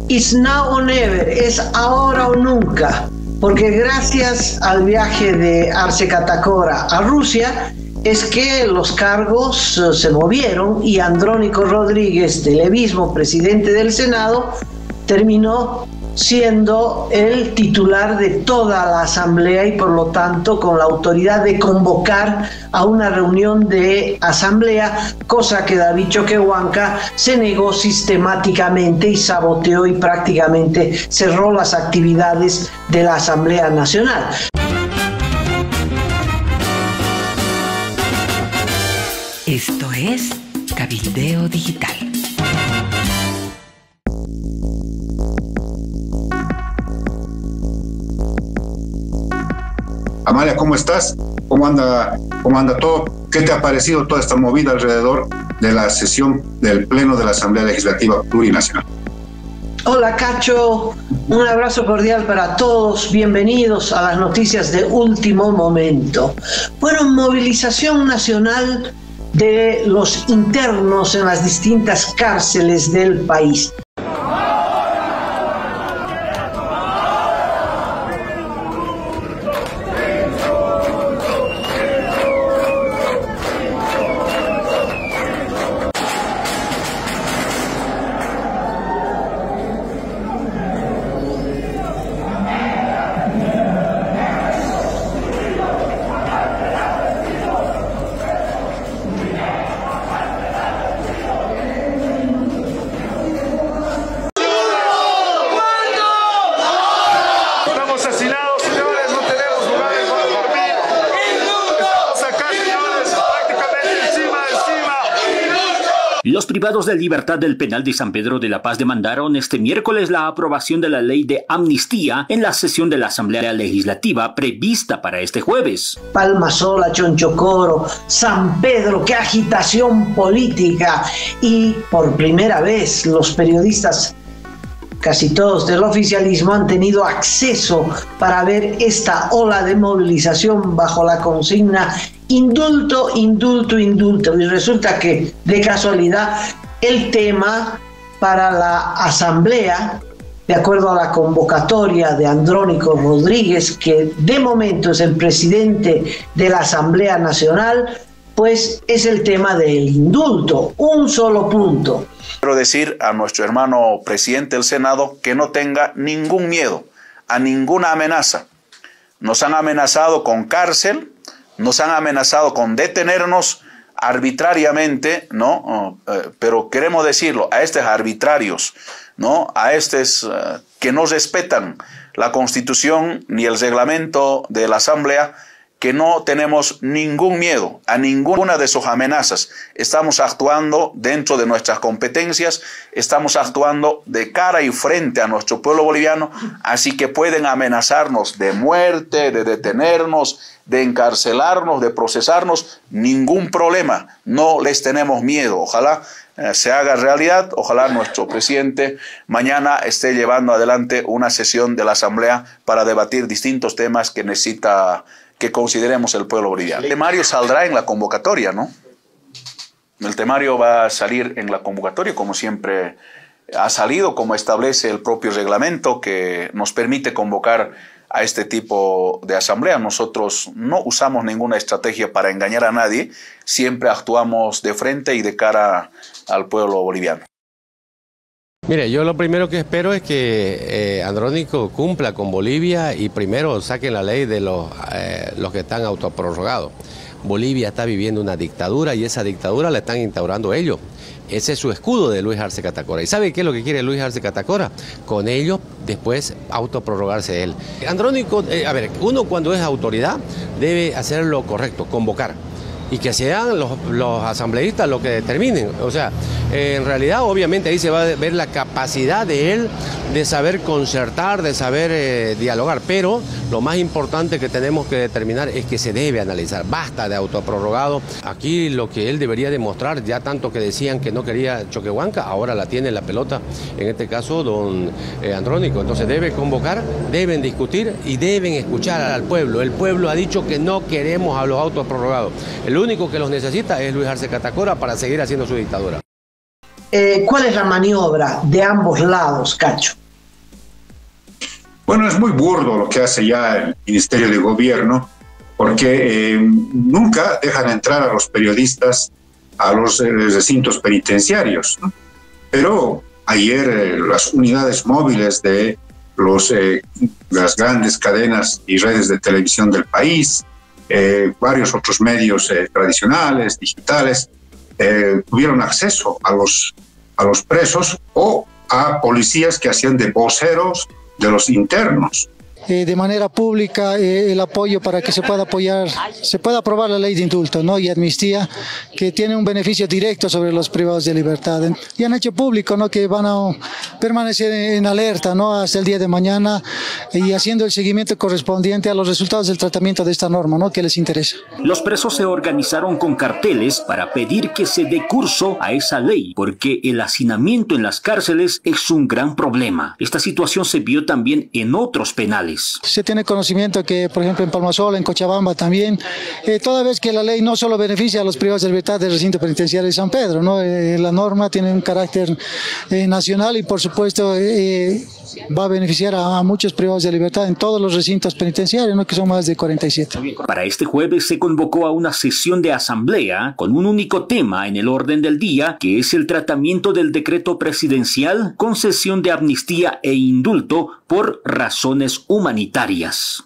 It's now or never, es ahora o nunca, porque gracias al viaje de Arce Catacora a Rusia es que los cargos se movieron y Andrónico Rodríguez, del levismo, presidente del Senado, terminó siendo el titular de toda la asamblea y por lo tanto con la autoridad de convocar a una reunión de asamblea, cosa que David Choquehuanca se negó sistemáticamente y saboteó y prácticamente cerró las actividades de la Asamblea Nacional. Esto es Cabildeo Digital. Amalia, ¿cómo estás? ¿Cómo anda todo? ¿Qué te ha parecido toda esta movida alrededor de la sesión del Pleno de la Asamblea Legislativa Plurinacional? Hola Cacho, un abrazo cordial para todos, bienvenidos a las noticias de último momento. Bueno, movilización nacional de los internos en las distintas cárceles del país. Los privados de libertad del penal de San Pedro de la Paz demandaron este miércoles la aprobación de la ley de amnistía en la sesión de la Asamblea Legislativa prevista para este jueves. Palmasola, Chonchocoro, San Pedro, qué agitación política. Y por primera vez los periodistas, casi todos del oficialismo, han tenido acceso para ver esta ola de movilización bajo la consigna indulto, indulto, indulto. Y resulta que, de casualidad, el tema para la asamblea, de acuerdo a la convocatoria de Andrónico Rodríguez, que de momento es el presidente de la Asamblea Nacional, pues es el tema del indulto, un solo punto. Quiero decir a nuestro hermano presidente del Senado que no tenga ningún miedo a ninguna amenaza. Nos han amenazado con cárcel, nos han amenazado con detenernos arbitrariamente, ¿no? Pero queremos decirlo a estos arbitrarios, ¿no? A estos que no respetan la Constitución ni el reglamento de la Asamblea, que no tenemos ningún miedo a ninguna de sus amenazas. Estamos actuando dentro de nuestras competencias, estamos actuando de cara y frente a nuestro pueblo boliviano, así que pueden amenazarnos de muerte, de detenernos, de encarcelarnos, de procesarnos, ningún problema, no les tenemos miedo. Ojalá se haga realidad, ojalá nuestro presidente mañana esté llevando adelante una sesión de la Asamblea para debatir distintos temas que necesita que consideremos el pueblo boliviano. El temario saldrá en la convocatoria, ¿no? El temario va a salir en la convocatoria, como siempre ha salido, como establece el propio reglamento que nos permite convocar a este tipo de asamblea. Nosotros no usamos ninguna estrategia para engañar a nadie, siempre actuamos de frente y de cara al pueblo boliviano. Mire, yo lo primero que espero es que Andrónico cumpla con Bolivia y primero saquen la ley de los que están autoprorrogados. Bolivia está viviendo una dictadura y esa dictadura la están instaurando ellos. Ese es su escudo de Luis Arce Catacora. ¿Y sabe qué es lo que quiere Luis Arce Catacora? Con ellos después autoprorrogarse él. Andrónico, a ver, uno cuando es autoridad debe hacer lo correcto, convocar. Y que sean los asambleístas los que determinen. O sea, en realidad obviamente ahí se va a ver la capacidad de él de saber concertar, de saber dialogar, pero lo más importante que tenemos que determinar es que se debe analizar, basta de autoprorrogado. Aquí lo que él debería demostrar, ya tanto que decían que no quería Choquehuanca, ahora la tiene la pelota, en este caso don Andrónico, entonces debe convocar, deben discutir y deben escuchar al pueblo. El pueblo ha dicho que no queremos a los autoprorrogados. El único que los necesita es Luis Arce Catacora para seguir haciendo su dictadura. ¿Cuál es la maniobra de ambos lados, Cacho? Bueno, es muy burdo lo que hace ya el Ministerio de Gobierno, porque nunca dejan entrar a los periodistas a los recintos penitenciarios, ¿no? Pero ayer las unidades móviles de las grandes cadenas y redes de televisión del país, varios otros medios tradicionales, digitales, tuvieron acceso a los presos o a policías que hacían de voceros de los internos. De manera pública el apoyo para que se pueda aprobar la ley de indulto, ¿no? Y amnistía, que tiene un beneficio directo sobre los privados de libertad. Y han hecho público, ¿no?, que van a permanecer en alerta, ¿no?, hasta el día de mañana y haciendo el seguimiento correspondiente a los resultados del tratamiento de esta norma, ¿no?, que les interesa. Los presos se organizaron con carteles para pedir que se dé curso a esa ley, porque el hacinamiento en las cárceles es un gran problema. Esta situación se vio también en otros penales. Se tiene conocimiento que, por ejemplo, en Palmasola, en Cochabamba también, toda vez que la ley no solo beneficia a los privados de libertad del recinto penitenciario de San Pedro, ¿no? La norma tiene un carácter nacional y, por supuesto, va a beneficiar a muchos privados de libertad en todos los recintos penitenciarios, ¿no?, que son más de 47. Para este jueves se convocó a una sesión de asamblea con un único tema en el orden del día, que es el tratamiento del decreto presidencial con sesión de amnistía e indulto por razones humanitarias.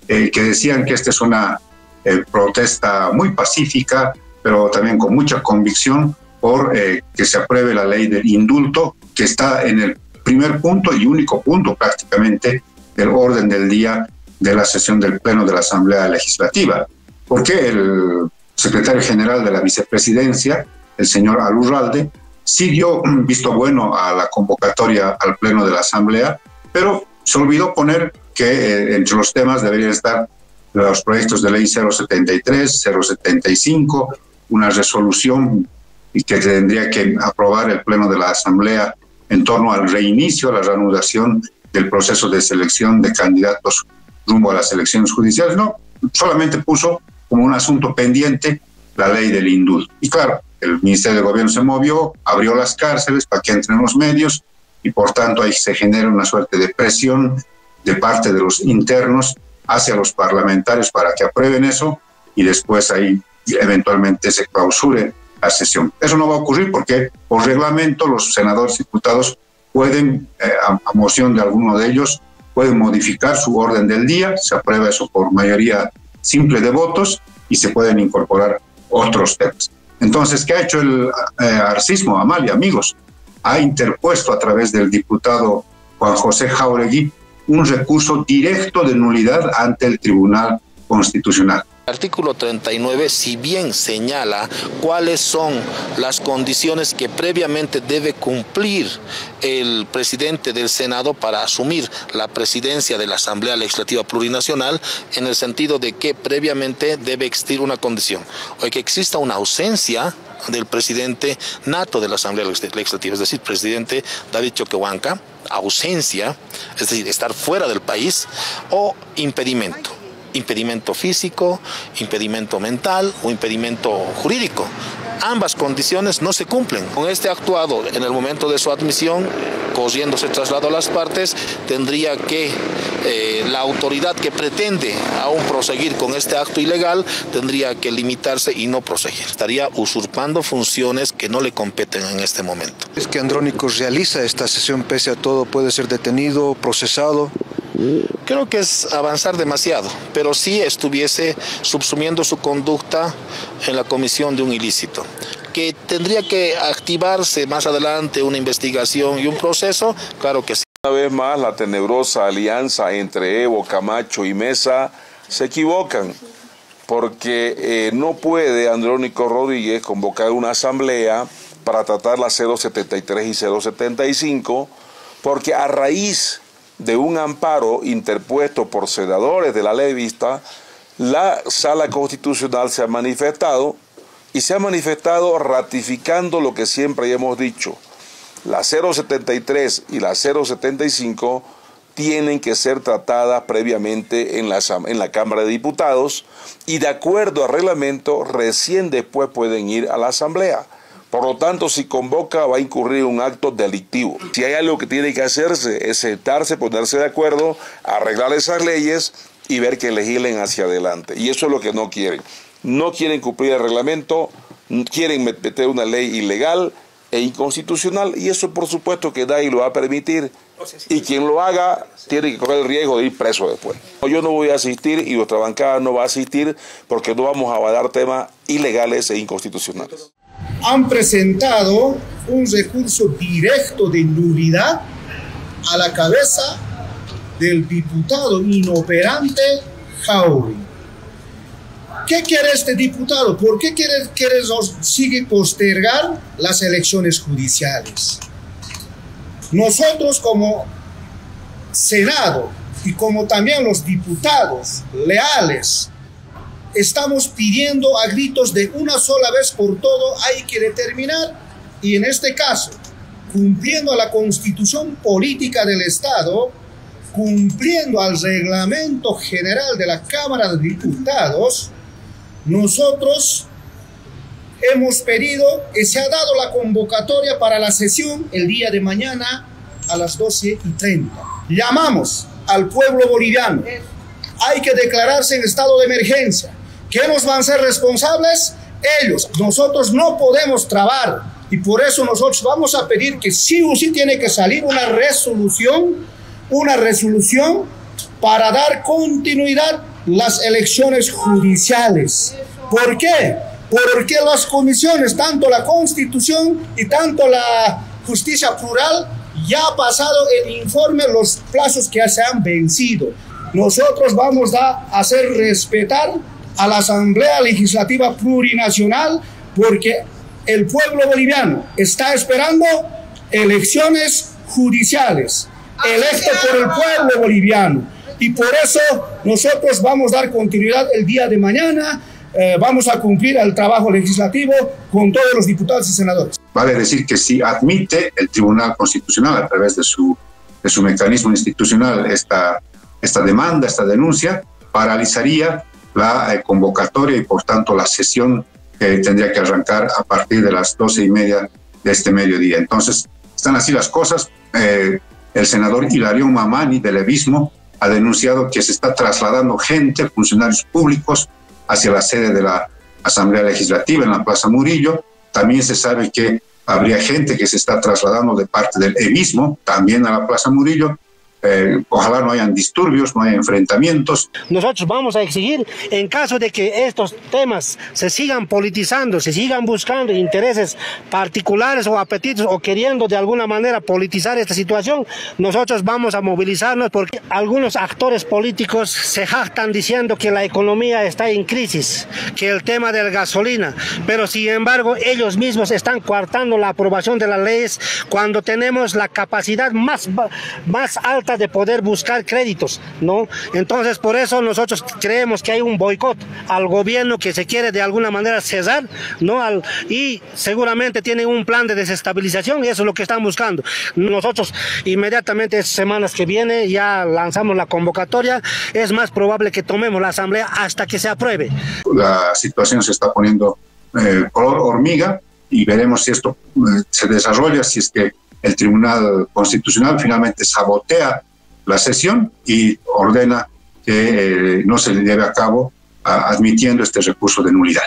Que decían que esta es una protesta muy pacífica, pero también con mucha convicción por que se apruebe la ley del indulto, que está en el primer punto y único punto prácticamente del orden del día de la sesión del Pleno de la Asamblea Legislativa. Porque el secretario general de la vicepresidencia, el señor Alurralde, sí dio visto bueno a la convocatoria al Pleno de la Asamblea, pero se olvidó poner que entre los temas deberían estar los proyectos de ley 073, 075, una resolución y que tendría que aprobar el Pleno de la Asamblea en torno al reinicio, a la reanudación del proceso de selección de candidatos rumbo a las elecciones judiciales. No, solamente puso como un asunto pendiente la ley del indulto. Y claro, el Ministerio de Gobierno se movió, abrió las cárceles para que entren los medios y por tanto ahí se genera una suerte de presión de parte de los internos hacia los parlamentarios para que aprueben eso y después ahí eventualmente se clausure la sesión. Eso no va a ocurrir porque por reglamento los senadores y diputados pueden, a moción de alguno de ellos, pueden modificar su orden del día, se aprueba eso por mayoría simple de votos y se pueden incorporar otros temas. Entonces, ¿qué ha hecho el arcismo, Amalia, amigos? Ha interpuesto a través del diputado Juan José Jauregui un recurso directo de nulidad ante el Tribunal Constitucional. El artículo 39, si bien señala cuáles son las condiciones que previamente debe cumplir el presidente del Senado para asumir la presidencia de la Asamblea Legislativa Plurinacional, en el sentido de que previamente debe existir una condición, o que exista una ausencia del presidente nato de la Asamblea Legislativa, es decir, presidente David Choquehuanca, ausencia, es decir, estar fuera del país, o impedimento. Impedimento físico, impedimento mental o impedimento jurídico. Ambas condiciones no se cumplen. Con este actuado, en el momento de su admisión, corriéndose traslado a las partes, tendría que la autoridad que pretende aún proseguir con este acto ilegal, tendría que limitarse y no proseguir. Estaría usurpando funciones que no le competen en este momento. Es que Andrónico realiza esta sesión pese a todo, puede ser detenido, procesado. Creo que es avanzar demasiado, pero sí estuviese subsumiendo su conducta en la comisión de un ilícito. Que tendría que activarse más adelante una investigación y un proceso, claro que sí. Una vez más, la tenebrosa alianza entre Evo, Camacho y Mesa se equivocan, porque no puede Andrónico Rodríguez convocar una asamblea para tratar las 073 y 075, porque a raíz de un amparo interpuesto por senadores de la ley vista, la Sala Constitucional se ha manifestado y se ha manifestado ratificando lo que siempre hemos dicho. La 073 y la 075 tienen que ser tratadas previamente en la Cámara de Diputados y de acuerdo al reglamento recién después pueden ir a la Asamblea. Por lo tanto, si convoca, va a incurrir en un acto delictivo. Si hay algo que tiene que hacerse, es sentarse, ponerse de acuerdo, arreglar esas leyes y ver que legislen hacia adelante. Y eso es lo que no quieren. No quieren cumplir el reglamento, quieren meter una ley ilegal e inconstitucional, y eso por supuesto que nadie lo va a permitir, y quien lo haga tiene que correr el riesgo de ir preso después. Yo no voy a asistir y nuestra bancada no va a asistir porque no vamos a avalar temas ilegales e inconstitucionales. Han presentado un recurso directo de nulidad a la cabeza del diputado inoperante Jáuregui. ¿Qué quiere este diputado? ¿Por qué sigue postergar las elecciones judiciales? Nosotros como Senado y como también los diputados leales estamos pidiendo a gritos de una sola vez por todo, hay que determinar, y en este caso, cumpliendo a la Constitución Política del Estado, cumpliendo al Reglamento General de la Cámara de Diputados, nosotros hemos pedido que se ha dado la convocatoria para la sesión el día de mañana a las 12:30. Llamamos al pueblo boliviano. Hay que declararse en estado de emergencia. ¿Quiénes van a ser responsables? Ellos. Nosotros no podemos trabar, y por eso nosotros vamos a pedir que sí o sí tiene que salir una resolución para dar continuidad las elecciones judiciales. ¿Por qué? Porque las comisiones, tanto la Constitución y tanto la Justicia Plural, ya ha pasado el informe, los plazos que se han vencido. Nosotros vamos a hacer respetar a la Asamblea Legislativa Plurinacional, porque el pueblo boliviano está esperando elecciones judiciales, electo por el pueblo boliviano. Y por eso nosotros vamos a dar continuidad el día de mañana, vamos a cumplir el trabajo legislativo con todos los diputados y senadores. Vale decir que si admite el Tribunal Constitucional a través de su mecanismo institucional esta demanda, esta denuncia, paralizaría la convocatoria y por tanto la sesión que tendría que arrancar a partir de las 12:30 de este mediodía. Entonces, están así las cosas. El senador Hilarión Mamani del Levismo ha denunciado que se está trasladando gente, funcionarios públicos, hacia la sede de la Asamblea Legislativa en la Plaza Murillo. También se sabe que habría gente que se está trasladando de parte del Levismo también a la Plaza Murillo. Ojalá no hayan disturbios, no haya enfrentamientos. Nosotros vamos a exigir, en caso de que estos temas se sigan politizando, se sigan buscando intereses particulares o apetitos o queriendo de alguna manera politizar esta situación, nosotros vamos a movilizarnos, porque algunos actores políticos se jactan diciendo que la economía está en crisis, que el tema de la gasolina, pero sin embargo ellos mismos están coartando la aprobación de las leyes cuando tenemos la capacidad más alta de poder buscar créditos, ¿no? Entonces, por eso nosotros creemos que hay un boicot al gobierno que se quiere de alguna manera cesar, ¿no? Y seguramente tienen un plan de desestabilización, y eso es lo que están buscando. Nosotros inmediatamente, semanas que viene, ya lanzamos la convocatoria. Es más probable que tomemos la asamblea hasta que se apruebe. La situación se está poniendo color hormiga, y veremos si esto se desarrolla, si es que el Tribunal Constitucional finalmente sabotea la sesión y ordena que no se le lleve a cabo admitiendo este recurso de nulidad.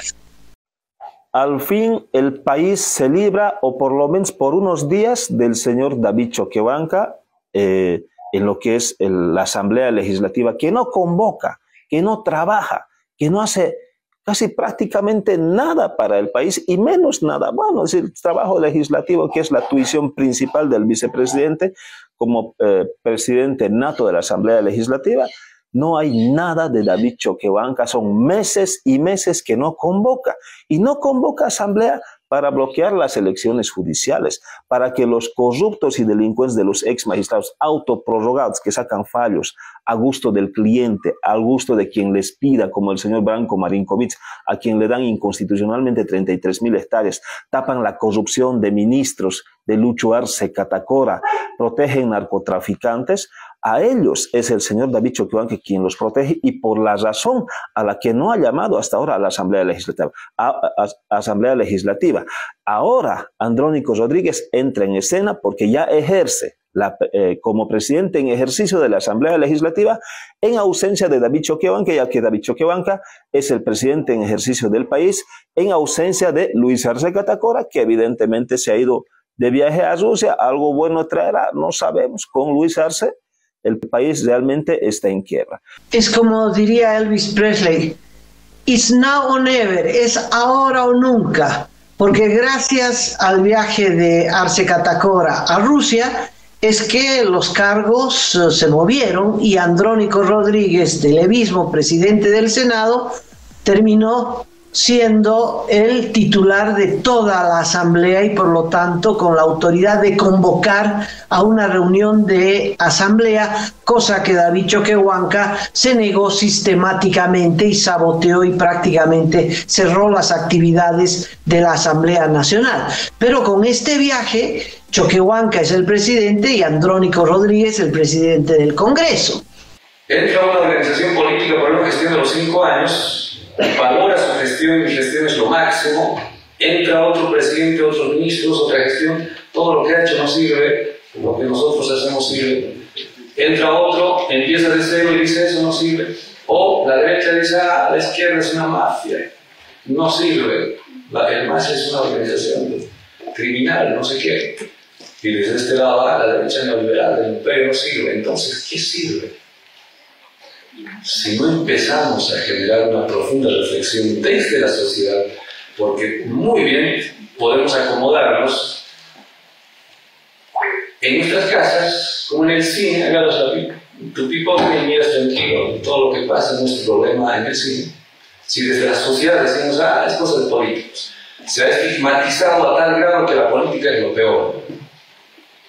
Al fin el país se libra, o por lo menos por unos días, del señor David Choquehuanca en lo que es la Asamblea Legislativa, que no convoca, que no trabaja, que no hace casi prácticamente nada para el país, y menos nada. Bueno, es el trabajo legislativo, que es la tuición principal del vicepresidente como presidente nato de la Asamblea Legislativa. No hay nada de David Choquehuanca, son meses y meses que no convoca, y no convoca asamblea para bloquear las elecciones judiciales, para que los corruptos y delincuentes de los ex magistrados autoprorrogados que sacan fallos a gusto del cliente, al gusto de quien les pida, como el señor Branko Marinkovic, a quien le dan inconstitucionalmente 33.000 hectáreas, tapan la corrupción de ministros de Lucho Arce Catacora protegen narcotraficantes, a ellos es el señor David Choquehuanca quien los protege, y por la razón a la que no ha llamado hasta ahora a la Asamblea Legislativa. Ahora Andrónico Rodríguez entra en escena porque ya ejerce como presidente en ejercicio de la Asamblea Legislativa en ausencia de David Choquehuanca, ya que David Choquehuanca es el presidente en ejercicio del país, en ausencia de Luis Arce Catacora, que evidentemente se ha ido de viaje a Rusia. Algo bueno traerá, no sabemos. Con Luis Arce el país realmente está en quiebra. Es como diría Elvis Presley, it's now or never, es ahora o nunca, porque gracias al viaje de Arce Catacora a Rusia es que los cargos se movieron y Andrónico Rodríguez, del levismo, presidente del Senado, terminó siendo el titular de toda la Asamblea y por lo tanto con la autoridad de convocar a una reunión de Asamblea, cosa que David Choquehuanca se negó sistemáticamente y saboteó y prácticamente cerró las actividades de la Asamblea Nacional. Pero con este viaje, Choquehuanca es el presidente y Andrónico Rodríguez el presidente del Congreso. Entra una organización política por una gestión de los 5 años, valora su gestión, mi gestión es lo máximo, entra otro presidente, otros ministros, otra gestión, todo lo que ha hecho no sirve, lo que nosotros hacemos sirve. Entra otro, empieza de cero y dice eso no sirve. O la derecha dice, la izquierda es una mafia, no sirve. El MAS es una organización criminal, no sé qué. Y desde este lado, la derecha neoliberal del imperio no sirve. Entonces, ¿qué sirve? Si no empezamos a generar una profunda reflexión desde la sociedad, porque muy bien podemos acomodarnos en nuestras casas, como en el cine, hágalos tu people y miras tranquilo, todo lo que pasa no es problema en el cine. Si desde la sociedad decimos, es cosa de políticos, se ha estigmatizado a tal grado que la política es lo peor.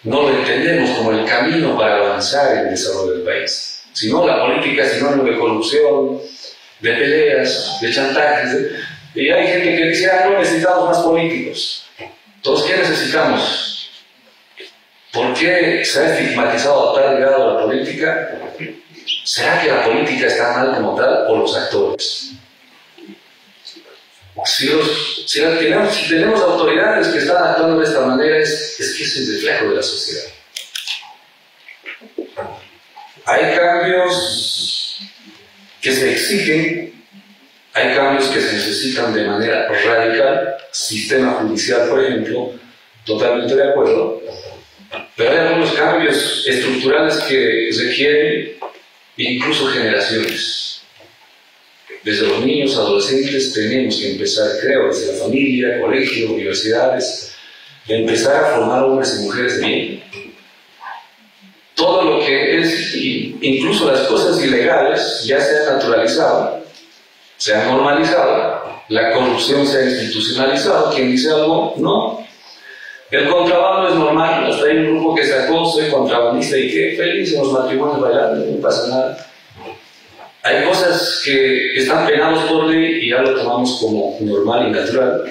No lo entendemos como el camino para avanzar en el desarrollo del país. Si no, la política es sinónimo de corrupción, de peleas, de chantajes. Y hay gente que dice, no necesitamos más políticos. ¿Todos qué necesitamos? ¿Por qué se ha estigmatizado a tal grado la política? ¿Será que la política está mal como tal o los actores? Si tenemos autoridades que están actuando de esta manera, es que es el reflejo de la sociedad. Hay cambios que se exigen, hay cambios que se necesitan de manera radical, sistema judicial, por ejemplo, totalmente de acuerdo, pero hay algunos cambios estructurales que requieren incluso generaciones. Desde los niños, adolescentes, tenemos que empezar, creo, desde la familia, colegios, universidades, empezar a formar hombres y mujeres de bien. Todo lo que es, incluso las cosas ilegales, ya se han naturalizado, se han normalizado, la corrupción se ha institucionalizado. Quien dice algo, no. El contrabando es normal, hasta hay un grupo que sacó, soy contrabandista y qué feliz en los matrimonios bailando, no pasa nada. Hay cosas que están penados por ley y ya lo tomamos como normal y natural.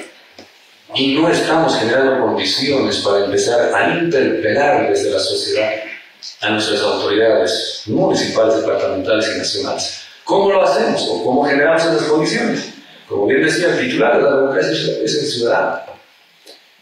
Y no estamos generando condiciones para empezar a interpelar desde la sociedad a nuestras autoridades municipales, departamentales y nacionales. ¿Cómo lo hacemos o cómo generamos esas condiciones? Como bien decía el titular, la democracia es el ciudadano.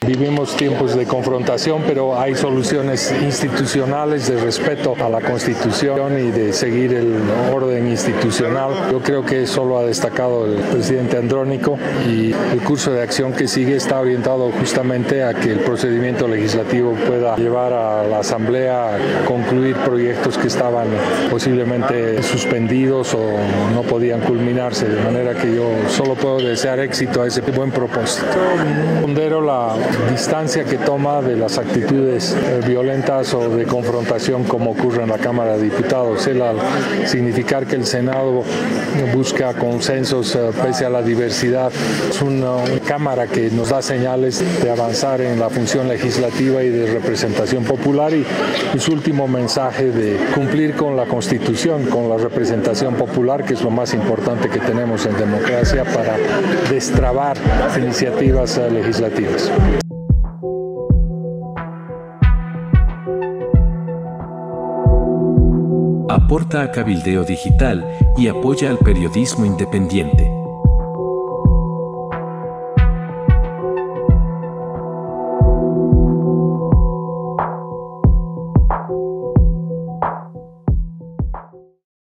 Vivimos tiempos de confrontación, pero hay soluciones institucionales de respeto a la Constitución y de seguir el orden institucional. Yo creo que eso lo ha destacado el presidente Andrónico, y el curso de acción que sigue está orientado justamente a que el procedimiento legislativo pueda llevar a la Asamblea a concluir proyectos que estaban posiblemente suspendidos o no podían culminarse, de manera que yo solo puedo desear éxito a ese buen propósito. Pondero la distancia que toma de las actitudes violentas o de confrontación como ocurre en la Cámara de Diputados. Él, al significar que el Senado busca consensos pese a la diversidad, es una Cámara que nos da señales de avanzar en la función legislativa y de representación popular, y su último mensaje de cumplir con la Constitución, con la representación popular, que es lo más importante que tenemos en democracia para destrabar iniciativas legislativas. Aporta a Cabildeo Digital y apoya al periodismo independiente.